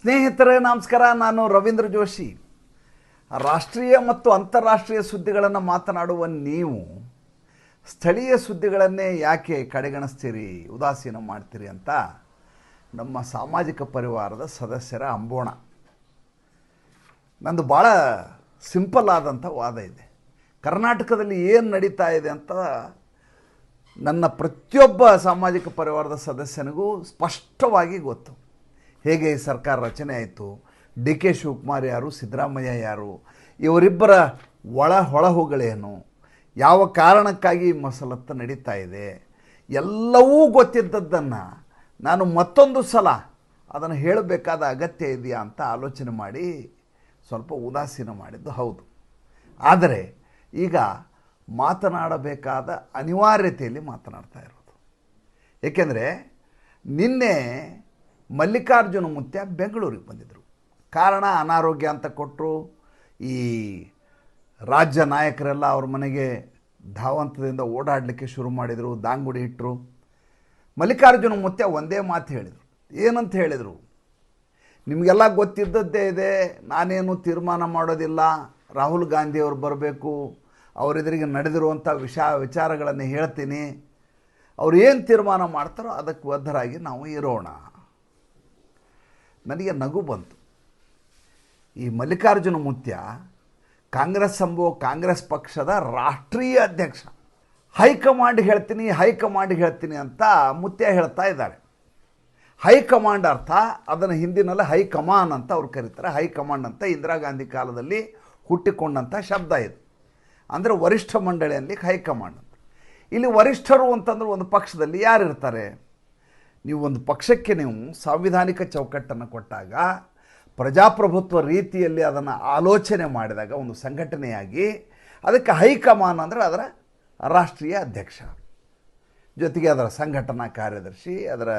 ಸ್ನೇಹಿತರೇ ನಮಸ್ಕಾರ. ನಾನು ರವೀಂದ್ರ ಜೋಶಿ. ರಾಷ್ಟ್ರೀಯ ಮತ್ತು ಅಂತಾರಾಷ್ಟ್ರೀಯ ಸುದ್ದಿಗಳನ್ನು ಮಾತನಾಡುವ ನೀವು ಸ್ಥಳೀಯ ಸುದ್ದಿಗಳನ್ನೇ ಯಾಕೆ ಕಡೆಗಣಿಸ್ತೀರಿ, ಉದಾಸೀನ ಮಾಡ್ತೀರಿ ಅಂತ ನಮ್ಮ ಸಾಮಾಜಿಕ ಪರಿವಾರದ ಸದಸ್ಯರ ಅಂಬೋಣ. ನಂದು ಭಾಳ ಸಿಂಪಲ್ ಆದಂಥ ವಾದ ಇದೆ. ಕರ್ನಾಟಕದಲ್ಲಿ ಏನು ನಡೀತಾ ಇದೆ ಅಂತ ನನ್ನ ಪ್ರತಿಯೊಬ್ಬ ಸಾಮಾಜಿಕ ಪರಿವಾರದ ಸದಸ್ಯನಿಗೂ ಸ್ಪಷ್ಟವಾಗಿ ಗೊತ್ತು. ಹೇಗೆ ಈ ಸರ್ಕಾರ ರಚನೆ ಆಯಿತು, ಡಿ ಕೆ ಶಿವಕುಮಾರ್ ಯಾರು, ಸಿದ್ದರಾಮಯ್ಯ ಯಾರು, ಇವರಿಬ್ಬರ ಹೊಳಹುಗಳೇನು, ಯಾವ ಕಾರಣಕ್ಕಾಗಿ ಈ ಮಸಲತ್ತು ನಡೀತಾ ಇದೆ, ಎಲ್ಲವೂ ಗೊತ್ತಿದ್ದದ್ದನ್ನು ನಾನು ಮತ್ತೊಂದು ಸಲ ಅದನ್ನು ಹೇಳಬೇಕಾದ ಅಗತ್ಯ ಇದೆಯಾ ಅಂತ ಆಲೋಚನೆ ಮಾಡಿ ಸ್ವಲ್ಪ ಉದಾಸೀನ ಮಾಡಿದ್ದು ಹೌದು. ಆದರೆ ಈಗ ಮಾತನಾಡಬೇಕಾದ ಅನಿವಾರ್ಯತೆಯಲ್ಲಿ ಮಾತನಾಡ್ತಾ ಇರೋದು. ಏಕೆಂದರೆ ನಿನ್ನೆ ಮಲ್ಲಿಕಾರ್ಜುನ ಮುತ್ಯ ಬೆಂಗಳೂರಿಗೆ ಬಂದಿದ್ದರು. ಕಾರಣ ಅನಾರೋಗ್ಯ ಅಂತ ಕೊಟ್ಟರು. ಈ ರಾಜ್ಯ ನಾಯಕರೆಲ್ಲ ಅವ್ರ ಮನೆಗೆ ಧಾವಂತದಿಂದ ಓಡಾಡಲಿಕ್ಕೆ ಶುರು ಮಾಡಿದರು, ದಾಂಗುಡಿ ಇಟ್ಟರು. ಮಲ್ಲಿಕಾರ್ಜುನ ಮುತ್ಯ ಒಂದೇ ಮಾತು ಹೇಳಿದರು. ಏನಂತ ಹೇಳಿದರು? ನಿಮಗೆಲ್ಲ ಗೊತ್ತಿದ್ದದ್ದೇ ಇದೆ, ನಾನೇನು ತೀರ್ಮಾನ ಮಾಡೋದಿಲ್ಲ, ರಾಹುಲ್ ಗಾಂಧಿಯವರು ಬರಬೇಕು, ಅವರೆದುರಿಗೆ ನಡೆದಿರುವಂಥ ವಿಚಾರಗಳನ್ನು ಹೇಳ್ತೀನಿ, ಅವ್ರು ಏನು ತೀರ್ಮಾನ ಮಾಡ್ತಾರೋ ಅದಕ್ಕೆ ಬದ್ಧರಾಗಿ ನಾವು ಇರೋಣ. ನನಗೆ ನಗು ಬಂತು. ಈ ಮಲ್ಲಿಕಾರ್ಜುನ ಮುತ್ಯ ಕಾಂಗ್ರೆಸ್ ಪಕ್ಷದ ರಾಷ್ಟ್ರೀಯ ಅಧ್ಯಕ್ಷ. ಹೈಕಮಾಂಡ್ ಹೇಳ್ತೀನಿ ಅಂತ ಮುತ್ಯ ಹೇಳ್ತಾ ಇದ್ದಾರೆ. ಹೈಕಮಾಂಡ್ ಅರ್ಥ ಅದನ್ನು ಹಿಂದಿನಲ್ಲಿ ಹೈಕಮಾನ್ ಅಂತ ಅವ್ರು ಕರೀತಾರೆ. ಹೈಕಮಾಂಡ್ ಅಂತ ಇಂದಿರಾ ಗಾಂಧಿ ಕಾಲದಲ್ಲಿ ಹುಟ್ಟಿಕೊಂಡಂಥ ಶಬ್ದ ಇದು. ಅಂದರೆ ವರಿಷ್ಠ ಮಂಡಳಿ ಅನ್ಲಿಕ್ಕೆ ಹೈಕಮಾಂಡ್ ಅಂತ. ಇಲ್ಲಿ ವರಿಷ್ಠರು ಅಂತಂದ್ರೆ ಒಂದು ಪಕ್ಷದಲ್ಲಿ ಯಾರಿರ್ತಾರೆ? ನೀವು ಒಂದು ಪಕ್ಷಕ್ಕೆ ನೀವು ಸಾಂವಿಧಾನಿಕ ಚೌಕಟ್ಟನ್ನು ಕೊಟ್ಟಾಗ, ಪ್ರಜಾಪ್ರಭುತ್ವ ರೀತಿಯಲ್ಲಿ ಅದನ್ನು ಆಲೋಚನೆ ಮಾಡಿದಾಗ, ಒಂದು ಸಂಘಟನೆಯಾಗಿ ಅದಕ್ಕೆ ಹೈಕಮಾನ್ ಅಂದರೆ ಅದರ ರಾಷ್ಟ್ರೀಯ ಅಧ್ಯಕ್ಷ, ಜೊತೆಗೆ ಅದರ ಸಂಘಟನಾ ಕಾರ್ಯದರ್ಶಿ, ಅದರ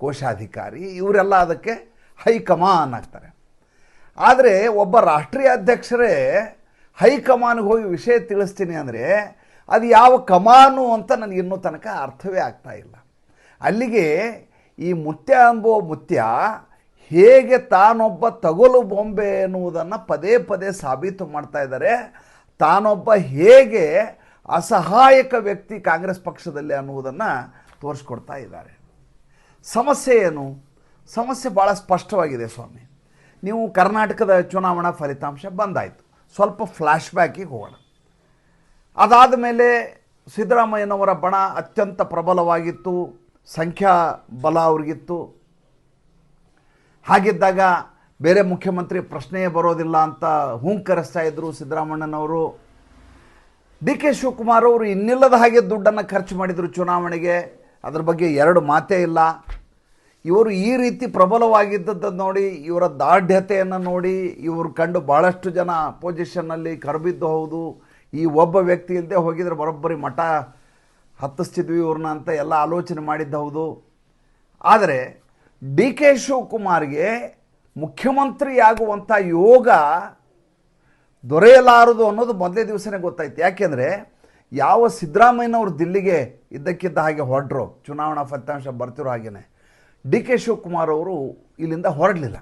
ಕೋಶಾಧಿಕಾರಿ, ಇವರೆಲ್ಲ ಅದಕ್ಕೆ ಹೈಕಮಾನ್ ಆಗ್ತಾರೆ. ಆದರೆ ಒಬ್ಬ ರಾಷ್ಟ್ರೀಯ ಅಧ್ಯಕ್ಷರೇ ಹೈಕಮಾನ್ಗೆ ಹೋಗಿ ವಿಷಯ ತಿಳಿಸ್ತೀನಿ ಅಂದರೆ ಅದು ಯಾವ ಕಮಾನು ಅಂತ ನನಗೆ ಇನ್ನೂ ತನಕ ಅರ್ಥವೇ ಆಗ್ತಾ ಇಲ್ಲ. ಅಲ್ಲಿಗೆ ಈ ಮುತ್ಯ ಎಂಬುವ ಮುತ್ಯ ಹೇಗೆ ತಾನೊಬ್ಬ ತಗೋಲು ಬೊಂಬೆ ಎನ್ನುವುದನ್ನು ಪದೇ ಪದೇ ಸಾಬೀತು ಮಾಡ್ತಾ ಇದ್ದಾರೆ. ತಾನೊಬ್ಬ ಹೇಗೆ ಅಸಹಾಯಕ ವ್ಯಕ್ತಿ ಕಾಂಗ್ರೆಸ್ ಪಕ್ಷದಲ್ಲಿ ಅನ್ನುವುದನ್ನು ತೋರಿಸ್ಕೊಡ್ತಾ ಇದ್ದಾರೆ. ಸಮಸ್ಯೆ ಏನು? ಸಮಸ್ಯೆ ಭಾಳ ಸ್ಪಷ್ಟವಾಗಿದೆ ಸ್ವಾಮಿ. ನೀವು ಕರ್ನಾಟಕದ ಚುನಾವಣಾ ಫಲಿತಾಂಶ ಬಂದಾಯಿತು. ಸ್ವಲ್ಪ ಫ್ಲ್ಯಾಶ್ ಬ್ಯಾಕಿಗೆ ಹೋಗೋಣ. ಅದಾದ ಮೇಲೆ ಸಿದ್ದರಾಮಯ್ಯನವರ ಬಣ ಅತ್ಯಂತ ಪ್ರಬಲವಾಗಿತ್ತು, ಸಂಖ್ಯಾ ಬಲ ಅವ್ರಿಗಿತ್ತು. ಹಾಗಿದ್ದಾಗ ಬೇರೆ ಮುಖ್ಯಮಂತ್ರಿ ಪ್ರಶ್ನೆಯೇ ಬರೋದಿಲ್ಲ ಅಂತ ಹೂಂಕರಿಸ್ತಾ ಇದ್ದರು ಸಿದ್ದರಾಮಯ್ಯನವರು. ಡಿ ಕೆ ಶಿವಕುಮಾರ್ ಅವರು ಇನ್ನಿಲ್ಲದ ಹಾಗೆ ದುಡ್ಡನ್ನು ಖರ್ಚು ಮಾಡಿದರು ಚುನಾವಣೆಗೆ, ಅದ್ರ ಬಗ್ಗೆ ಎರಡು ಮಾತೇ ಇಲ್ಲ. ಇವರು ಈ ರೀತಿ ಪ್ರಬಲವಾಗಿದ್ದದ್ದು ನೋಡಿ, ಇವರ ದಾರ್ಢ್ಯತೆಯನ್ನು ನೋಡಿ, ಇವರು ಕಂಡು ಭಾಳಷ್ಟು ಜನ ಅಪೋಸಿಷನ್ನಲ್ಲಿ ಕರಬಿದ್ದು ಹೌದು, ಈ ಒಬ್ಬ ವ್ಯಕ್ತಿ ಇಲ್ಲದೆ ಹೋಗಿದ್ರೆ ಬರೋಬ್ಬರಿ ಮಠ ಹತ್ತಿಸ್ತಿದ್ವಿ ಇವ್ರನ್ನ ಅಂತ ಎಲ್ಲ ಆಲೋಚನೆ ಮಾಡಿದ್ದು ಹೌದು. ಆದರೆ ಡಿ ಕೆ ಶಿವಕುಮಾರ್ಗೆ ಮುಖ್ಯಮಂತ್ರಿಯಾಗುವಂಥ ಯೋಗ ದೊರೆಯಲಾರದು ಅನ್ನೋದು ಮೊದಲೇ ದಿವಸನೇ ಗೊತ್ತಾಯ್ತು. ಯಾಕೆಂದರೆ ಯಾವ ಸಿದ್ದರಾಮಯ್ಯನವರು ದಿಲ್ಲಿಗೆ ಇದ್ದಕ್ಕಿದ್ದ ಹಾಗೆ ಹೊರಟರು, ಚುನಾವಣಾ ಫಲಿತಾಂಶ ಬರ್ತಿರೋ ಹಾಗೆಯೇ ಡಿ ಕೆ ಶಿವಕುಮಾರ್ ಅವರು ಇಲ್ಲಿಂದ ಹೊರಡಲಿಲ್ಲ.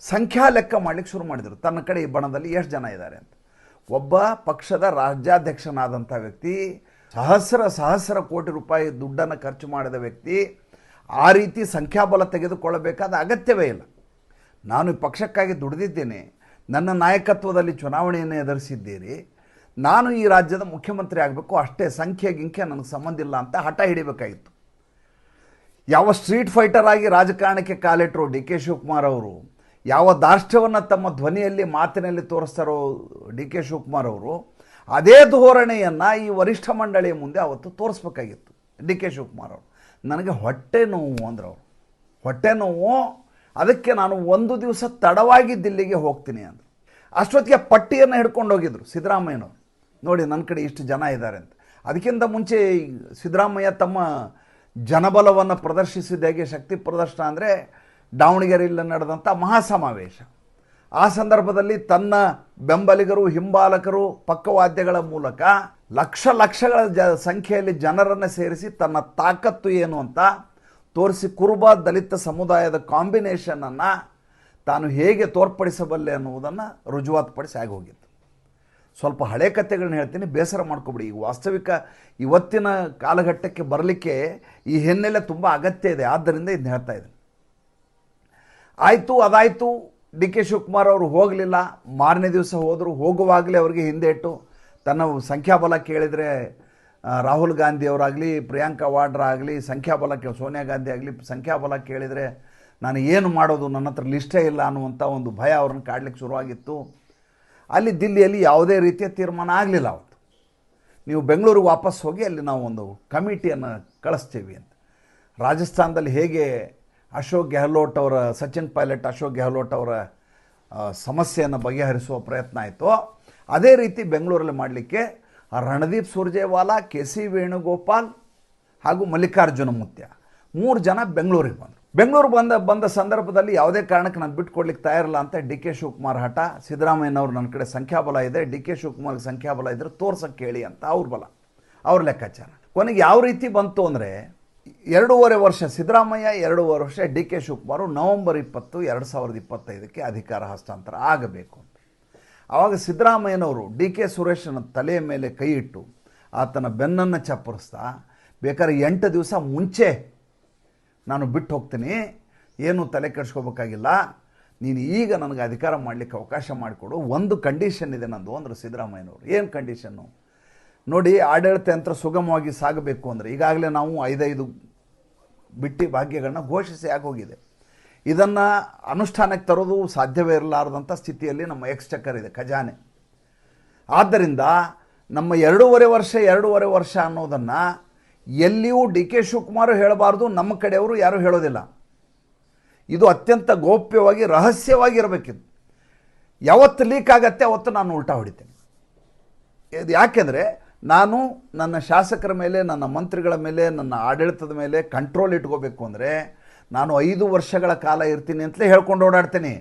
ಸಂಖ್ಯಾ ಲೆಕ್ಕ ಮಾಡಲಿಕ್ಕೆ ಶುರು ಮಾಡಿದರು, ತನ್ನ ಕಡೆ ಈ ಬಣದಲ್ಲಿ ಎಷ್ಟು ಜನ ಇದ್ದಾರೆ ಅಂತ. ಒಬ್ಬ ಪಕ್ಷದ ರಾಜ್ಯಾಧ್ಯಕ್ಷನಾದಂಥ ವ್ಯಕ್ತಿ, ಸಹಸ್ರ ಕೋಟಿ ರೂಪಾಯಿ ದುಡ್ಡನ್ನು ಖರ್ಚು ಮಾಡಿದ ವ್ಯಕ್ತಿ ಆ ರೀತಿ ಸಂಖ್ಯಾಬಲ ತೆಗೆದುಕೊಳ್ಳಬೇಕಾದ ಅಗತ್ಯವೇ ಇಲ್ಲ. ನಾನು ಈ ಪಕ್ಷಕ್ಕಾಗಿ ದುಡಿದಿದ್ದೇನೆ, ನನ್ನ ನಾಯಕತ್ವದಲ್ಲಿ ಚುನಾವಣೆಯನ್ನು ಎದುರಿಸಿದ್ದೀರಿ, ನಾನು ಈ ರಾಜ್ಯದ ಮುಖ್ಯಮಂತ್ರಿ ಆಗಬೇಕು, ಅಷ್ಟೇ, ಸಂಖ್ಯೆ ನನಗೆ ಸಂಬಂಧ ಇಲ್ಲ ಅಂತ ಹಠ ಹಿಡಿಬೇಕಾಗಿತ್ತು. ಯಾವ ಸ್ಟ್ರೀಟ್ ಫೈಟರ್ ಆಗಿ ರಾಜಕಾರಣಕ್ಕೆ ಕಾಲಿಟ್ಟರು ಡಿ ಕೆ ಶಿವಕುಮಾರ್ ಅವರು, ಯಾವ ದಾರ್ಷ್ಟ್ಯವನ್ನು ತಮ್ಮ ಧ್ವನಿಯಲ್ಲಿ ಮಾತಿನಲ್ಲಿ ತೋರಿಸ್ತಾರೋ ಡಿ ಕೆ ಶಿವಕುಮಾರ್ ಅವರು, ಅದೇ ಧೋರಣೆಯನ್ನು ಈ ವರಿಷ್ಠ ಮಂಡಳಿಯ ಮುಂದೆ ಅವತ್ತು ತೋರಿಸ್ಬೇಕಾಗಿತ್ತು ಡಿ ಕೆ ಶಿವಕುಮಾರ್ ಅವರು. ನನಗೆ ಹೊಟ್ಟೆ ನೋವು ಅಂದ್ರೆ ಅವರು ಹೊಟ್ಟೆ ನೋವು, ಅದಕ್ಕೆ ನಾನು ಒಂದು ದಿವಸ ತಡವಾಗಿ ದಿಲ್ಲಿಗೆ ಹೋಗ್ತೀನಿ ಅಂದರು. ಅಷ್ಟೊತ್ತಿಗೆ ಪಟ್ಟಿಯನ್ನು ಹಿಡ್ಕೊಂಡು ಹೋಗಿದ್ರು ಸಿದ್ದರಾಮಯ್ಯನವರು, ನೋಡಿ ನನ್ನ ಕಡೆ ಇಷ್ಟು ಜನ ಇದ್ದಾರೆ ಅಂತ. ಅದಕ್ಕಿಂತ ಮುಂಚೆ ಸಿದ್ದರಾಮಯ್ಯ ತಮ್ಮ ಜನಬಲವನ್ನು ಪ್ರದರ್ಶಿಸಿದಾಗೆ ಶಕ್ತಿ ಪ್ರದರ್ಶನ ಅಂದರೆ ದಾವಣಗೆರೆಯಲ್ಲಿ ನಡೆದಂಥ ಮಹಾಸಮಾವೇಶ. ಆ ಸಂದರ್ಭದಲ್ಲಿ ತನ್ನ ಬೆಂಬಲಿಗರು, ಹಿಂಬಾಲಕರು, ಪಕ್ಕವಾದ್ಯಗಳ ಮೂಲಕ ಲಕ್ಷಗಳ ಸಂಖ್ಯೆಯಲ್ಲಿ ಜನರನ್ನು ಸೇರಿಸಿ ತನ್ನ ತಾಕತ್ತು ಏನು ಅಂತ ತೋರಿಸಿ ಕುರುಬ ದಲಿತ ಸಮುದಾಯದ ಕಾಂಬಿನೇಷನನ್ನು ತಾನು ಹೇಗೆ ತೋರ್ಪಡಿಸಬಲ್ಲೆ ಅನ್ನುವುದನ್ನು ರುಜುವಾತುಪಡಿಸಿ ಆಗೋಗಿತ್ತು. ಸ್ವಲ್ಪ ಹಳೆ ಕಥೆಗಳನ್ನ ಹೇಳ್ತೀನಿ, ಬೇಸರ ಮಾಡ್ಕೊಬಿಡಿ. ಈಗ ವಾಸ್ತವಿಕ ಇವತ್ತಿನ ಕಾಲಘಟ್ಟಕ್ಕೆ ಬರಲಿಕ್ಕೆ ಈ ಹಿನ್ನೆಲೆ ತುಂಬ ಅಗತ್ಯ ಇದೆ, ಆದ್ದರಿಂದ ಇದನ್ನ ಹೇಳ್ತಾ ಇದ್ದೀನಿ. ಆಯಿತು, ಅದಾಯಿತು. ಡಿ ಕೆ ಶಿವಕುಮಾರ್ ಅವರು ಹೋಗಲಿಲ್ಲ. ಮಾರನೇ ದಿವಸ ಹೋದರು. ಹೋಗುವಾಗಲೇ ಅವರಿಗೆ ಹಿಂದೇಟು. ತನ್ನ ಸಂಖ್ಯಾಬಲ ಕೇಳಿದರೆ ರಾಹುಲ್ ಗಾಂಧಿಯವರಾಗಲಿ, ಪ್ರಿಯಾಂಕಾ ವಾಡ್ರಾ ಆಗಲಿ, ಸಂಖ್ಯಾಬಲ ಸೋನಿಯಾ ಗಾಂಧಿ ಆಗಲಿ ಸಂಖ್ಯಾಬಲ ಕೇಳಿದರೆ ನಾನು ಏನು ಮಾಡೋದು, ನನ್ನ ಹತ್ರ ಲಿಸ್ಟೇ ಇಲ್ಲ ಅನ್ನುವಂಥ ಒಂದು ಭಯ ಅವ್ರನ್ನ ಕಾಡಲಿಕ್ಕೆ ಶುರುವಾಗಿತ್ತು. ಅಲ್ಲಿ ದಿಲ್ಲಿಯಲ್ಲಿ ಯಾವುದೇ ರೀತಿಯ ತೀರ್ಮಾನ ಆಗಲಿಲ್ಲ. ಅವತ್ತು ನೀವು ಬೆಂಗಳೂರಿಗೆ ವಾಪಸ್ ಹೋಗಿ ಅಲ್ಲಿ ನಾವು ಒಂದು ಕಮಿಟಿಯನ್ನು ಕಳಿಸ್ತೀವಿ ಅಂತ. ರಾಜಸ್ಥಾನದಲ್ಲಿ ಹೇಗೆ ಅಶೋಕ್ ಗೆಹ್ಲೋಟ್ ಅವರ ಸಚಿನ್ ಪೈಲಟ್ ಅಶೋಕ್ ಗೆಹ್ಲೋಟ್ ಅವರ ಸಮಸ್ಯೆಯನ್ನು ಬಗೆಹರಿಸುವ ಪ್ರಯತ್ನ ಆಯಿತು, ಅದೇ ರೀತಿ ಬೆಂಗಳೂರಲ್ಲಿ ಮಾಡಲಿಕ್ಕೆ ರಣದೀಪ್ ಸುರ್ಜೇವಾಲಾ, ಕೆ ಸಿ ವೇಣುಗೋಪಾಲ್ ಹಾಗೂ ಮಲ್ಲಿಕಾರ್ಜುನ ಮುತ್ಯ 3 ಜನ ಬೆಂಗಳೂರಿಗೆ ಬಂದರು. ಬೆಂಗಳೂರು ಬಂದ ಸಂದರ್ಭದಲ್ಲಿ ಯಾವುದೇ ಕಾರಣಕ್ಕೆ ನಾನು ಬಿಟ್ಕೊಡ್ಲಿಕ್ಕೆ ತಯಾರಿಲ್ಲ ಅಂತ ಡಿ ಕೆ ಶಿವಕುಮಾರ್ ಹಠ. ಸಿದ್ದರಾಮಯ್ಯನವರು ನನ್ನ ಕಡೆ ಸಂಖ್ಯಾಬಲ ಇದೆ, ಡಿ ಕೆ ಶಿವಕುಮಾರ್ಗೆ ಸಂಖ್ಯಾಬಲ ಇದ್ದರೆ ತೋರ್ಸಕ್ಕೆ ಹೇಳಿ ಅಂತ ಅವ್ರ ಬಲ, ಅವ್ರ ಲೆಕ್ಕಾಚಾರ. ಕೊನೆಗೆ ಯಾವ ರೀತಿ ಬಂತು ಅಂದರೆ 2.5 ವರ್ಷ ಸಿದ್ದರಾಮಯ್ಯ, 2.5 ವರ್ಷ ಡಿ ಕೆ ಶಿವಕುಮಾರ್, ನವೆಂಬರ್ 20, 2025ಕ್ಕೆ ಅಧಿಕಾರ ಹಸ್ತಾಂತರ ಆಗಬೇಕು ಅಂತ. ಆವಾಗ ಸಿದ್ದರಾಮಯ್ಯನವರು ಡಿ ಕೆ ಸುರೇಶನ ತಲೆಯ ಮೇಲೆ ಕೈ ಇಟ್ಟು ಆತನ ಬೆನ್ನನ್ನು ಚಪ್ಪರಿಸ್ತಾ, ಬೇಕಾದ್ರೆ 8 ದಿವಸ ಮುಂಚೆ ನಾನು ಬಿಟ್ಟು ಹೋಗ್ತೀನಿ, ಏನು ತಲೆ ಕೆಡಿಸ್ಕೋಬೇಕಾಗಿಲ್ಲ, ನೀನು ಈಗ ನನಗೆ ಅಧಿಕಾರ ಮಾಡಲಿಕ್ಕೆ ಅವಕಾಶ ಮಾಡಿಕೊಡು, ಒಂದು ಕಂಡೀಷನ್ ಇದೆ ನಂದು ಅಂದರು ಸಿದ್ದರಾಮಯ್ಯನವರು. ಏನು ಕಂಡೀಷನ್ನು ನೋಡಿ, ಆಡಳಿತ ಯಂತ್ರ ಸುಗಮವಾಗಿ ಸಾಗಬೇಕು ಅಂದರೆ ಈಗಾಗಲೇ ನಾವು 5 ಬಿಟ್ಟಿ ಭಾಗ್ಯಗಳನ್ನ ಘೋಷಿಸಿ ಆಗೋಗಿದೆ. ಇದನ್ನು ಅನುಷ್ಠಾನಕ್ಕೆ ತರೋದು ಸಾಧ್ಯವೇ ಇರಲಾರದಂಥ ಸ್ಥಿತಿಯಲ್ಲಿ ನಮ್ಮ ಎಕ್ಸ್ಚೆಕರ್ ಇದೆ, ಖಜಾನೆ. ಆದ್ದರಿಂದ ನಮ್ಮ 2.5 ವರ್ಷ ಅನ್ನೋದನ್ನು ಎಲ್ಲಿಯೂ ಡಿ ಕೆ ಶಿವಕುಮಾರ್ ಹೇಳಬಾರ್ದು, ನಮ್ಮ ಕಡೆಯವರು ಯಾರೂ ಹೇಳೋದಿಲ್ಲ. ಇದು ಅತ್ಯಂತ ಗೌಪ್ಯವಾಗಿ ರಹಸ್ಯವಾಗಿರಬೇಕಿತ್ತು. ಯಾವತ್ತು ಲೀಕ್ ಆಗತ್ತೆ ಅವತ್ತು ನಾನು ಉಲ್ಟಾ ಹೊಡಿತೇನೆ. ಇದು ಯಾಕೆಂದರೆ ನಾನು ನನ್ನ ಶಾಸಕರ ಮೇಲೆ, ನನ್ನ ಮಂತ್ರಿಗಳ ಮೇಲೆ, ನನ್ನ ಆಡಳಿತದ ಮೇಲೆ ಕಂಟ್ರೋಲ್ ಇಟ್ಕೋಬೇಕು ಅಂದರೆ ನಾನು 5 ವರ್ಷಗಳ ಕಾಲ ಇರ್ತೀನಿ ಅಂತಲೇ ಹೇಳ್ಕೊಂಡು ಓಡಾಡ್ತೀನಿ.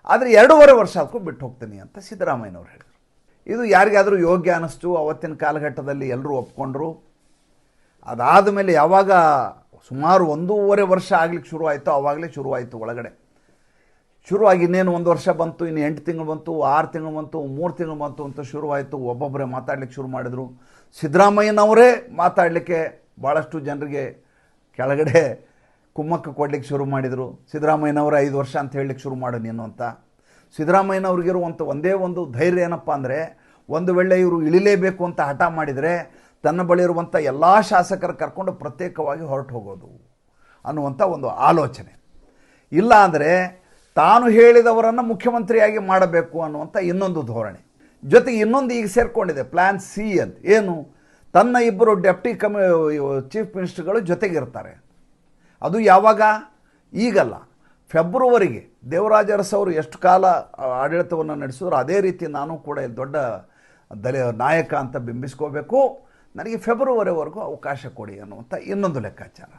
ಆದರೆ 2.5 ವರ್ಷ ಅದಕ್ಕೂ ಬಿಟ್ಟು ಹೋಗ್ತೀನಿ ಅಂತ ಸಿದ್ದರಾಮಯ್ಯನವ್ರು ಹೇಳಿದರು. ಇದು ಯಾರಿಗಾದರೂ ಯೋಗ್ಯ ಅನ್ನಿಸ್ತು. ಅವತ್ತಿನ ಕಾಲಘಟ್ಟದಲ್ಲಿ ಎಲ್ಲರೂ ಒಪ್ಕೊಂಡ್ರು. ಅದಾದ ಮೇಲೆ ಯಾವಾಗ ಸುಮಾರು 1.5 ವರ್ಷ ಆಗಲಿಕ್ಕೆ ಶುರುವಾಯಿತು, ಆವಾಗಲೇ ಶುರುವಾಯಿತು ಒಳಗಡೆ. ಶುರುವಾಗಿ ಇನ್ನೇನು 1 ವರ್ಷ ಬಂತು, ಇನ್ನು 8 ತಿಂಗಳು ಬಂತು, 6 ತಿಂಗಳು ಬಂತು, 3 ತಿಂಗಳು ಬಂತು ಅಂತ ಶುರುವಾಯಿತು. ಒಬ್ಬೊಬ್ಬರೇ ಮಾತಾಡಲಿಕ್ಕೆ ಶುರು ಮಾಡಿದರು. ಸಿದ್ದರಾಮಯ್ಯನವರೇ ಮಾತಾಡಲಿಕ್ಕೆ ಭಾಳಷ್ಟು ಜನರಿಗೆ ಕೆಳಗಡೆ ಕುಮ್ಮಕ್ಕು ಕೊಡಲಿಕ್ಕೆ ಶುರು ಮಾಡಿದರು. ಸಿದ್ದರಾಮಯ್ಯನವರ 5 ವರ್ಷ ಅಂತ ಹೇಳಲಿಕ್ಕೆ ಶುರು ಮಾಡು ನೀನು ಅಂತ. ಸಿದ್ದರಾಮಯ್ಯನವ್ರಿಗಿರುವಂಥ ಒಂದೇ ಒಂದು ಧೈರ್ಯ ಏನಪ್ಪ ಅಂದರೆ, ಒಂದು ವೇಳೆ ಇವರು ಇಳಿಲೇಬೇಕು ಅಂತ ಹಠ ಮಾಡಿದರೆ ತನ್ನ ಬಳಿ ಇರುವಂಥ ಎಲ್ಲ ಶಾಸಕರು ಕರ್ಕೊಂಡು ಪ್ರತ್ಯೇಕವಾಗಿ ಹೊರಟು ಹೋಗೋದು ಅನ್ನುವಂಥ ಒಂದು ಆಲೋಚನೆ. ಇಲ್ಲ ಅಂದರೆ ತಾನು ಹೇಳಿದವರನ್ನು ಮುಖ್ಯಮಂತ್ರಿಯಾಗಿ ಮಾಡಬೇಕು ಅನ್ನುವಂಥ ಇನ್ನೊಂದು ಧೋರಣೆ. ಜೊತೆಗೆ ಇನ್ನೊಂದು ಈಗ ಸೇರಿಕೊಂಡಿದೆ, ಪ್ಲ್ಯಾನ್ ಸಿ ಅಂತ. ಏನು, ತನ್ನ 2 ಡೆಪ್ಟಿ ಚೀಫ್ ಮಿನಿಸ್ಟರ್ಗಳು ಜೊತೆಗಿರ್ತಾರೆ. ಅದು ಯಾವಾಗ? ಈಗಲ್ಲ, ಫೆಬ್ರವರಿಗೆ. ದೇವರಾಜ ಅರಸು ಅವರು ಎಷ್ಟು ಕಾಲ ಆಡಳಿತವನ್ನು ನಡೆಸಿದ್ರು ಅದೇ ರೀತಿ ನಾನು ಕೂಡ ದೊಡ್ಡ ನಾಯಕ ಅಂತ ಬಿಂಬಿಸ್ಕೋಬೇಕು, ನನಗೆ ಫೆಬ್ರವರಿವರೆಗೂ ಅವಕಾಶ ಕೊಡಿ ಅನ್ನುವಂಥ ಇನ್ನೊಂದು ಲೆಕ್ಕಾಚಾರ.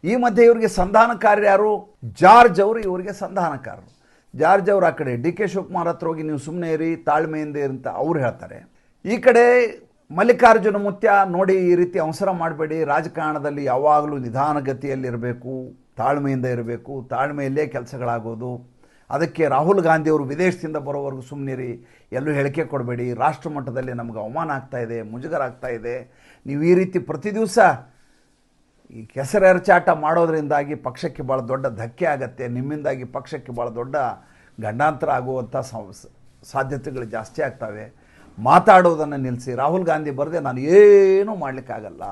ಈ ಮಧ್ಯೆ ಇವರಿಗೆ ಸಂಧಾನಕಾರರು ಯಾರು? ಜಾರ್ಜ್ ಅವರು ಇವರಿಗೆ ಸಂಧಾನಕಾರರು. ಜಾರ್ಜ್ ಅವರು ಆ ಕಡೆ ಡಿ ಕೆ ಶಿವಕುಮಾರ್ ಹತ್ರ ಹೋಗಿ ನೀವು ಸುಮ್ಮನೆ ಇರಿ, ತಾಳ್ಮೆಯಿಂದ ಅಂತ ಅವ್ರು ಹೇಳ್ತಾರೆ. ಈ ಕಡೆ ಮಲ್ಲಿಕಾರ್ಜುನ ಮುತ್ಯ, ನೋಡಿ ಈ ರೀತಿ ಅವಸರ ಮಾಡಬೇಡಿ, ರಾಜಕಾರಣದಲ್ಲಿ ಯಾವಾಗಲೂ ನಿಧಾನಗತಿಯಲ್ಲಿರಬೇಕು, ತಾಳ್ಮೆಯಿಂದ ಇರಬೇಕು, ತಾಳ್ಮೆಯಲ್ಲೇ ಕೆಲಸಗಳಾಗೋದು. ಅದಕ್ಕೆ ರಾಹುಲ್ ಗಾಂಧಿಯವರು ವಿದೇಶದಿಂದ ಬರೋವರೆಗೂ ಸುಮ್ಮನಿರಿ, ಎಲ್ಲೂ ಹೇಳಿಕೆ ಕೊಡಬೇಡಿ, ರಾಷ್ಟ್ರ ಮಟ್ಟದಲ್ಲಿ ನಮಗೆ ಅವಮಾನ ಆಗ್ತಾಯಿದೆ, ಮುಜುಗರ ಆಗ್ತಾಯಿದೆ, ನೀವು ಈ ರೀತಿ ಪ್ರತಿ ದಿವಸ ಈ ಕೆಸರೆರಚಾಟ ಮಾಡೋದ್ರಿಂದಾಗಿ ಪಕ್ಷಕ್ಕೆ ಭಾಳ ದೊಡ್ಡ ಧಕ್ಕೆ ಆಗತ್ತೆ, ನಿಮ್ಮಿಂದಾಗಿ ಪಕ್ಷಕ್ಕೆ ಭಾಳ ದೊಡ್ಡ ಗಂಡಾಂತರ ಆಗುವಂಥ ಸಾಧ್ಯತೆಗಳು ಜಾಸ್ತಿ ಆಗ್ತವೆ, ಮಾತಾಡೋದನ್ನು ನಿಲ್ಲಿಸಿ, ರಾಹುಲ್ ಗಾಂಧಿ ಬರದೆ ನಾನು ಏನೂ ಮಾಡಲಿಕ್ಕಾಗಲ್ಲ,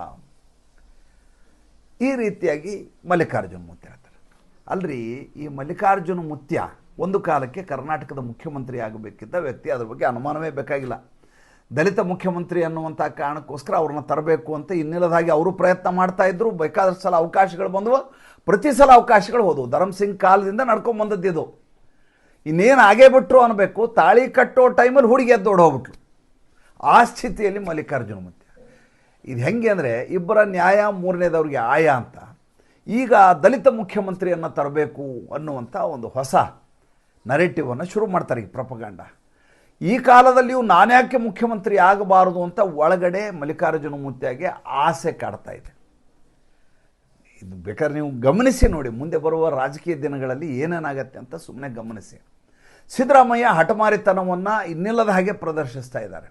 ಈ ರೀತಿಯಾಗಿ ಮಲ್ಲಿಕಾರ್ಜುನ ಮುತ್ಯ ಹೇಳ್ತಾರೆ. ಅಲ್ರಿ, ಈ ಮಲ್ಲಿಕಾರ್ಜುನ ಮುತ್ಯ ಒಂದು ಕಾಲಕ್ಕೆ ಕರ್ನಾಟಕದ ಮುಖ್ಯಮಂತ್ರಿ ಆಗಬೇಕಿದ್ದ ವ್ಯಕ್ತಿ, ಅದ್ರ ಬಗ್ಗೆ ಅನುಮಾನವೇ ಬೇಕಾಗಿಲ್ಲ. ದಲಿತ ಮುಖ್ಯಮಂತ್ರಿ ಅನ್ನುವಂಥ ಕಾರಣಕ್ಕೋಸ್ಕರ ಅವ್ರನ್ನ ತರಬೇಕು ಅಂತ ಇನ್ನಿಲ್ಲದಾಗಿ ಅವರು ಪ್ರಯತ್ನ ಮಾಡ್ತಾಯಿದ್ರು. ಬೇಕಾದಷ್ಟು ಸಲ ಅವಕಾಶಗಳು ಬಂದವು, ಪ್ರತಿ ಸಲ ಅವಕಾಶಗಳು ಹೋದವು. ಧರಮ್ ಸಿಂಗ್ ಕಾಲದಿಂದ ನಡ್ಕೊಂಬಂದದ್ದಿದು. ಇನ್ನೇನು ಆಗೇ ಬಿಟ್ರು ಅನ್ನಬೇಕು, ತಾಳಿ ಕಟ್ಟೋ ಟೈಮಲ್ಲಿ ಹುಡುಗಿ ಎದ್ದೋಡು ಹೋಗ್ಬಿಟ್ರು. ಆ ಸ್ಥಿತಿಯಲ್ಲಿ ಮಲ್ಲಿಕಾರ್ಜುನ ಮುತ್ಯ. ಇದು ಹೆಂಗೆ ಅಂದರೆ, ಇಬ್ಬರ ನ್ಯಾಯ, ಮೂರನೇದವ್ರಿಗೆ ಆಯ ಅಂತ. ಈಗ ದಲಿತ ಮುಖ್ಯಮಂತ್ರಿಯನ್ನು ತರಬೇಕು ಅನ್ನುವಂಥ ಒಂದು ಹೊಸ ನರೇಟಿವನ್ನು ಶುರು ಮಾಡ್ತಾರೆ, ಈ ಪ್ರಪಗಾಂಡ. ಈ ಕಾಲದಲ್ಲಿಯೂ ನಾನ್ಯಾಕೆ ಮುಖ್ಯಮಂತ್ರಿ ಆಗಬಾರದು ಅಂತ ಒಳಗಡೆ ಮಲ್ಲಿಕಾರ್ಜುನ ಮುತ್ಯಗೆ ಆಸೆ ಕಾಡ್ತಾ ಇದೆ. ಇದು ಬೇಕಾದ್ರೆ ನೀವು ಗಮನಿಸಿ ನೋಡಿ, ಮುಂದೆ ಬರುವ ರಾಜಕೀಯ ದಿನಗಳಲ್ಲಿ ಏನೇನಾಗತ್ತೆ ಅಂತ ಸುಮ್ಮನೆ ಗಮನಿಸಿ. ಸಿದ್ದರಾಮಯ್ಯ ಹಠಮಾರಿತನವನ್ನು ಇನ್ನಿಲ್ಲದ ಹಾಗೆ ಪ್ರದರ್ಶಿಸ್ತಾ ಇದ್ದಾರೆ.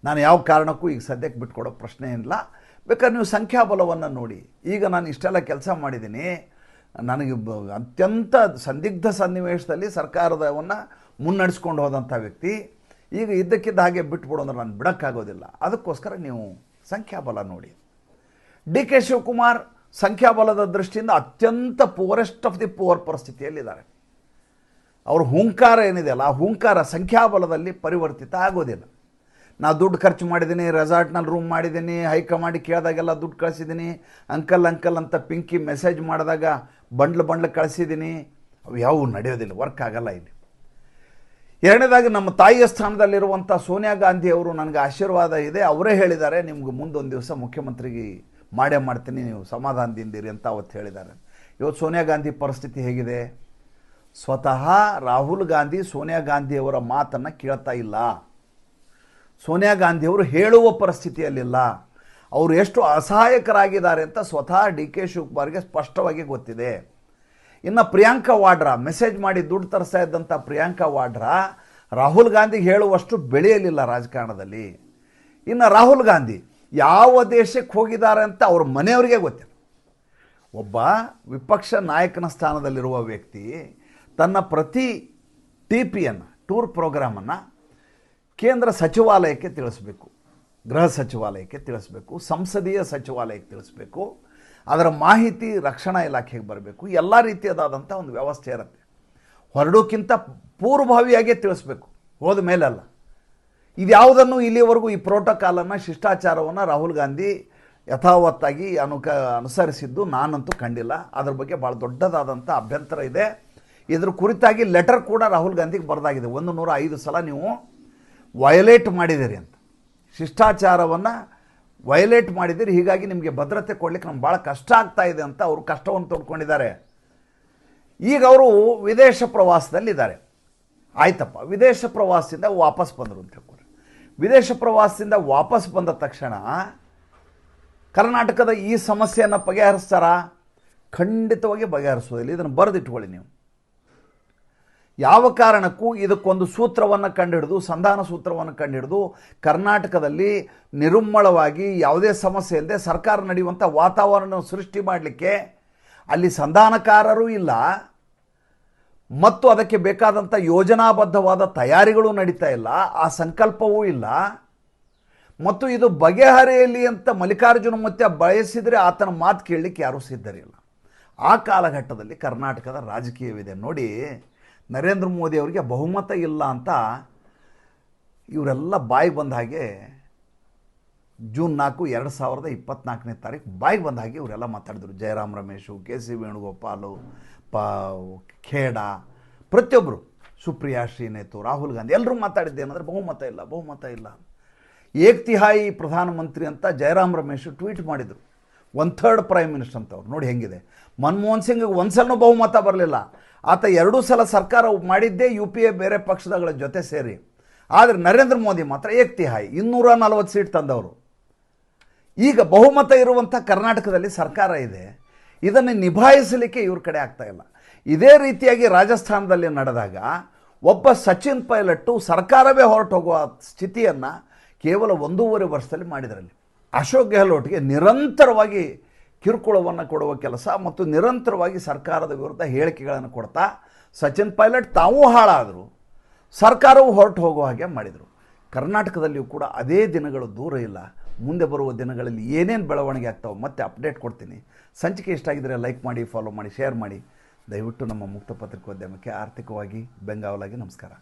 ನಾನು ಯಾವ ಕಾರಣಕ್ಕೂ ಈಗ ಸದ್ಯಕ್ಕೆ ಬಿಟ್ಕೊಡೋ ಪ್ರಶ್ನೆ ಇಲ್ಲ. ಬೇಕಾದ್ರೆ ನೀವು ಸಂಖ್ಯಾಬಲವನ್ನು ನೋಡಿ. ಈಗ ನಾನು ಇಷ್ಟೆಲ್ಲ ಕೆಲಸ ಮಾಡಿದ್ದೀನಿ, ನನಗೆ ಅತ್ಯಂತ ಸಂದಿಗ್ಧ ಸನ್ನಿವೇಶದಲ್ಲಿ ಸರ್ಕಾರದವನ್ನು ಮುನ್ನಡೆಸ್ಕೊಂಡು ಹೋದಂಥ ವ್ಯಕ್ತಿ ಈಗ ಇದ್ದಕ್ಕಿದ್ದ ಹಾಗೆ ಬಿಟ್ಬಿಡೋದ್ರೆ ನಾನು ಬಿಡೋಕ್ಕಾಗೋದಿಲ್ಲ. ಅದಕ್ಕೋಸ್ಕರ ನೀವು ಸಂಖ್ಯಾಬಲ ನೋಡಿ. ಡಿ ಕೆ ಶಿವಕುಮಾರ್ ಸಂಖ್ಯಾಬಲದ ದೃಷ್ಟಿಯಿಂದ ಅತ್ಯಂತ ಪೂರೆಸ್ಟ್ ಆಫ್ ದಿ ಪೂರ್ ಪರಿಸ್ಥಿತಿಯಲ್ಲಿದ್ದಾರೆ. ಅವ್ರ ಹುಂಕಾರ ಏನಿದೆಯಲ್ಲ, ಆ ಹುಂಕಾರ ಸಂಖ್ಯಾಬಲದಲ್ಲಿ ಪರಿವರ್ತಿತ ಆಗೋದಿಲ್ಲ. ನಾನು ದುಡ್ಡು ಖರ್ಚು ಮಾಡಿದ್ದೀನಿ, ರೆಸಾರ್ಟ್ನಲ್ಲಿ ರೂಮ್ ಮಾಡಿದ್ದೀನಿ, ಹೈಕಮಾಂಡ್ ಕೇಳಿದಾಗೆಲ್ಲ ದುಡ್ಡು ಕಳಿಸಿದ್ದೀನಿ, ಅಂಕಲ್ ಅಂತ ಪಿಂಕಿ ಮೆಸೇಜ್ ಮಾಡಿದಾಗ ಬಂಡ್ಲು ಕಳಿಸಿದ್ದೀನಿ. ಅವು ಯಾವುವು ನಡೆಯೋದಿಲ್ಲ, ವರ್ಕ್ ಆಗಲ್ಲ ಇಲ್ಲಿ. ಎರಡನೇದಾಗಿ ನಮ್ಮ ತಾಯಿಯ ಸ್ಥಾನದಲ್ಲಿರುವಂಥ ಸೋನಿಯಾ ಗಾಂಧಿ ಅವರು ನನಗೆ ಆಶೀರ್ವಾದ ಇದೆ, ಅವರೇ ಹೇಳಿದ್ದಾರೆ ನಿಮ್ಗೆ ಮುಂದೊಂದು ದಿವಸ ಮುಖ್ಯಮಂತ್ರಿಗೆ ಮಾಡೇ ಮಾಡ್ತೀನಿ, ನೀವು ಸಮಾಧಾನದಿಂದಿರಿ ಅಂತ ಅವತ್ತು ಹೇಳಿದ್ದಾರೆ. ಇವತ್ತು ಸೋನಿಯಾ ಗಾಂಧಿ ಪರಿಸ್ಥಿತಿ ಹೇಗಿದೆ? ಸ್ವತಃ ರಾಹುಲ್ ಗಾಂಧಿ ಸೋನಿಯಾ ಗಾಂಧಿಯವರ ಮಾತನ್ನು ಕೇಳ್ತಾ ಇಲ್ಲ. ಸೋನಿಯಾ ಗಾಂಧಿಯವರು ಹೇಳುವ ಪರಿಸ್ಥಿತಿಯಲ್ಲಿಲ್ಲ. ಅವರು ಎಷ್ಟು ಅಸಹಾಯಕರಾಗಿದ್ದಾರೆ ಅಂತ ಸ್ವತಃ ಡಿ ಕೆ ಶಿವಕುಮಾರ್ಗೆ ಸ್ಪಷ್ಟವಾಗಿ ಗೊತ್ತಿದೆ. ಇನ್ನು ಪ್ರಿಯಾಂಕಾ ವಾಡ್ರಾ ಮೆಸೇಜ್ ಮಾಡಿ ದುಡ್ಡು ತರಿಸ್ತಾ ಇದ್ದಂಥ ಪ್ರಿಯಾಂಕಾ ವಾಡ್ರಾ ರಾಹುಲ್ ಗಾಂಧಿಗೆ ಹೇಳುವಷ್ಟು ಬೆಳೆಯಲಿಲ್ಲ ರಾಜಕಾರಣದಲ್ಲಿ. ಇನ್ನು ರಾಹುಲ್ ಗಾಂಧಿ ಯಾವ ದೇಶಕ್ಕೆ ಹೋಗಿದ್ದಾರೆ ಅಂತ ಅವ್ರ ಮನೆಯವರಿಗೆ ಗೊತ್ತಿಲ್ಲ. ಒಬ್ಬ ವಿಪಕ್ಷ ನಾಯಕನ ಸ್ಥಾನದಲ್ಲಿರುವ ವ್ಯಕ್ತಿ ತನ್ನ ಪ್ರತಿ TPಯನ್ನು ಟೂರ್ ಪ್ರೋಗ್ರಾಮನ್ನು ಕೇಂದ್ರ ಸಚಿವಾಲಯಕ್ಕೆ ತಿಳಿಸ್ಬೇಕು, ಗೃಹ ಸಚಿವಾಲಯಕ್ಕೆ ತಿಳಿಸ್ಬೇಕು, ಸಂಸದೀಯ ಸಚಿವಾಲಯಕ್ಕೆ ತಿಳಿಸ್ಬೇಕು, ಅದರ ಮಾಹಿತಿ ರಕ್ಷಣಾ ಇಲಾಖೆಗೆ ಬರಬೇಕು. ಎಲ್ಲ ರೀತಿಯಾದಂಥ ಒಂದು ವ್ಯವಸ್ಥೆ ಇರುತ್ತೆ. ಹೊರಡೋಕ್ಕಿಂತ ಪೂರ್ವಭಾವಿಯಾಗೇ ತಿಳಿಸ್ಬೇಕು, ಹೋದ ಮೇಲಲ್ಲ. ಇದ್ಯಾವುದನ್ನು ಇಲ್ಲಿವರೆಗೂ ಈ ಪ್ರೋಟೋಕಾಲನ್ನು, ಶಿಷ್ಟಾಚಾರವನ್ನು ರಾಹುಲ್ ಗಾಂಧಿ ಯಥಾವತ್ತಾಗಿ ಅನುಸರಿಸಿದ್ದು ನಾನಂತೂ ಕಂಡಿಲ್ಲ. ಅದ್ರ ಬಗ್ಗೆ ಭಾಳ ದೊಡ್ಡದಾದಂಥ ಅಭ್ಯಂತರ ಇದೆ. ಇದ್ರ ಕುರಿತಾಗಿ ಲೆಟರ್ ಕೂಡ ರಾಹುಲ್ ಗಾಂಧಿಗೆ ಬರೆದಾಗಿದೆ. 105 ಸಲ ನೀವು ವಯಲೇಟ್ ಮಾಡಿದ್ದೀರಿ ಅಂತ, ಶಿಷ್ಟಾಚಾರವನ್ನು ವಯಲೇಟ್ ಮಾಡಿದ್ದೀರಿ, ಹೀಗಾಗಿ ನಿಮಗೆ ಭದ್ರತೆ ಕೊಡಲಿಕ್ಕೆ ನಮ್ಗೆ ಭಾಳ ಕಷ್ಟ ಆಗ್ತಾ ಇದೆ ಅಂತ ಅವರು ಕಷ್ಟವನ್ನು ತೋಡ್ಕೊಂಡಿದ್ದಾರೆ. ಈಗ ಅವರು ವಿದೇಶ ಪ್ರವಾಸದಲ್ಲಿದ್ದಾರೆ. ಆಯ್ತಪ್ಪ, ವಿದೇಶ ಪ್ರವಾಸದಿಂದ ವಾಪಸ್ ಬಂದರು ಅಂತ ಹೇಳ್ಕೊಡ್ರಿ. ವಿದೇಶ ಪ್ರವಾಸದಿಂದ ವಾಪಸ್ ಬಂದ ತಕ್ಷಣ ಕರ್ನಾಟಕದ ಈ ಸಮಸ್ಯೆಯನ್ನು ಬಗೆಹರಿಸ್ತಾರ? ಖಂಡಿತವಾಗಿ ಬಗೆಹರಿಸೋದಿಲ್ಲ. ಇದನ್ನು ಬರೆದಿಟ್ಕೊಳ್ಳಿ ನೀವು. ಯಾವ ಕಾರಣಕ್ಕೂ ಇದಕ್ಕೊಂದು ಸೂತ್ರವನ್ನು ಕಂಡುಹಿಡಿದು, ಸಂಧಾನ ಸೂತ್ರವನ್ನು ಕಂಡುಹಿಡಿದು ಕರ್ನಾಟಕದಲ್ಲಿ ನಿರುಮ್ಮಳವಾಗಿ ಯಾವುದೇ ಸಮಸ್ಯೆ ಇಲ್ಲದೆ ಸರ್ಕಾರ ನಡೆಯುವಂಥ ವಾತಾವರಣ ಸೃಷ್ಟಿ ಮಾಡಲಿಕ್ಕೆ ಅಲ್ಲಿ ಸಂಧಾನಕಾರರೂ ಇಲ್ಲ ಮತ್ತು ಅದಕ್ಕೆ ಬೇಕಾದಂಥ ಯೋಜನಾಬದ್ಧವಾದ ತಯಾರಿಗಳು ನಡೀತಾ ಇಲ್ಲ, ಆ ಸಂಕಲ್ಪವೂ ಇಲ್ಲ. ಮತ್ತು ಇದು ಬಗೆಹರಿಯಲಿ ಅಂತ ಮಲ್ಲಿಕಾರ್ಜುನ ಮತ್ತೆ ಬಯಸಿದರೆ ಆತನ ಮಾತು ಕೇಳಲಿಕ್ಕೆ ಯಾರೂ ಸಿದ್ಧರಿಲ್ಲ. ಆ ಕಾಲಘಟ್ಟದಲ್ಲಿ ಕರ್ನಾಟಕದ ರಾಜಕೀಯವಿದೆ ನೋಡಿ. ನರೇಂದ್ರ ಮೋದಿ ಅವರಿಗೆ ಬಹುಮತ ಇಲ್ಲ ಅಂತ ಇವರೆಲ್ಲ ಬಾಯಿಗೆ ಬಂದ ಹಾಗೆ ಜೂನ್ 4, 2024 ಬಾಯಿಗೆ ಬಂದ ಹಾಗೆ ಇವರೆಲ್ಲ ಮಾತಾಡಿದ್ರು. ಜಯರಾಮ್ ರಮೇಶು, KC ವೇಣುಗೋಪಾಲು, ಖೇಡಾ, ಪ್ರತಿಯೊಬ್ಬರು, ಸುಪ್ರಿಯಾ ಶ್ರೀನೇತು, ರಾಹುಲ್ ಗಾಂಧಿ ಎಲ್ಲರೂ ಮಾತಾಡಿದ್ದೇನೆಂದರೆ ಬಹುಮತ ಇಲ್ಲ. ಏಕ್ತಿಹಾಯಿ ಪ್ರಧಾನಮಂತ್ರಿ ಅಂತ ಜಯರಾಮ್ ರಮೇಶ್ ಟ್ವೀಟ್ ಮಾಡಿದರು. 1/3 ಪ್ರೈಮ್ ಮಿನಿಸ್ಟರ್ ಅಂತವ್ರು. ನೋಡಿ ಹೆಂಗಿದೆ. ಮನಮೋಹನ್ ಸಿಂಗ್ ಒಂದ್ಸಲನೂ ಬಹುಮತ ಬರಲಿಲ್ಲ. ಆತ 2 ಸಲ ಸರ್ಕಾರ ಮಾಡಿದ್ದೇ UPA ಬೇರೆ ಪಕ್ಷಗಳ ಜೊತೆ ಸೇರಿ. ಆದರೆ ನರೇಂದ್ರ ಮೋದಿ ಮಾತ್ರ ಏಕ್ತಿಹಾಯಿ 240 ಸೀಟ್ ತಂದವರು. ಈಗ ಬಹುಮತ ಇರುವಂಥ ಕರ್ನಾಟಕದಲ್ಲಿ ಸರ್ಕಾರ ಇದೆ, ಇದನ್ನು ನಿಭಾಯಿಸಲಿಕ್ಕೆ ಇವ್ರ ಕಡೆ ಆಗ್ತಾ ಇಲ್ಲ. ಇದೇ ರೀತಿಯಾಗಿ ರಾಜಸ್ಥಾನದಲ್ಲಿ ನಡೆದಾಗ ಒಬ್ಬ ಸಚಿನ್ ಪೈಲಟ್ಟು ಸರ್ಕಾರವೇ ಹೊರಟು ಹೋಗುವ ಸ್ಥಿತಿಯನ್ನು ಕೇವಲ 1.5 ವರ್ಷದಲ್ಲಿ ಮಾಡಿದರಲ್ಲಿ. ಅಶೋಕ್ ಗೆಹ್ಲೋಟ್ಗೆ ನಿರಂತರವಾಗಿ ಕಿರುಕುಳವನ್ನು ಕೊಡುವ ಕೆಲಸ ಮತ್ತು ನಿರಂತರವಾಗಿ ಸರ್ಕಾರದ ವಿರುದ್ಧ ಹೇಳಿಕೆಗಳನ್ನು ಕೊಡ್ತಾ ಸಚಿನ್ ಪೈಲಟ್ ತಾವೂ ಹಾಳಾದರು, ಸರ್ಕಾರವು ಹೊರಟು ಹೋಗುವ ಹಾಗೆ ಮಾಡಿದರು. ಕರ್ನಾಟಕದಲ್ಲಿಯೂ ಕೂಡ ಅದೇ ದಿನಗಳು ದೂರ ಇಲ್ಲ. ಮುಂದೆ ಬರುವ ದಿನಗಳಲ್ಲಿ ಏನೇನು ಬೆಳವಣಿಗೆ ಆಗ್ತಾವೆ ಮತ್ತೆ ಅಪ್ಡೇಟ್ ಕೊಡ್ತೀನಿ. ಸಂಚಿಕೆ ಇಷ್ಟ ಆಗಿದ್ದರೆ ಲೈಕ್ ಮಾಡಿ, ಫಾಲೋ ಮಾಡಿ, ಶೇರ್ ಮಾಡಿ. ದಯವಿಟ್ಟು ನಮ್ಮ ಮುಕ್ತ ಪತ್ರಿಕೋದ್ಯಮಕ್ಕೆ ಆರ್ಥಿಕವಾಗಿ ಬೆಂಗಾವಲಾಗಿ ನಮಸ್ಕಾರ.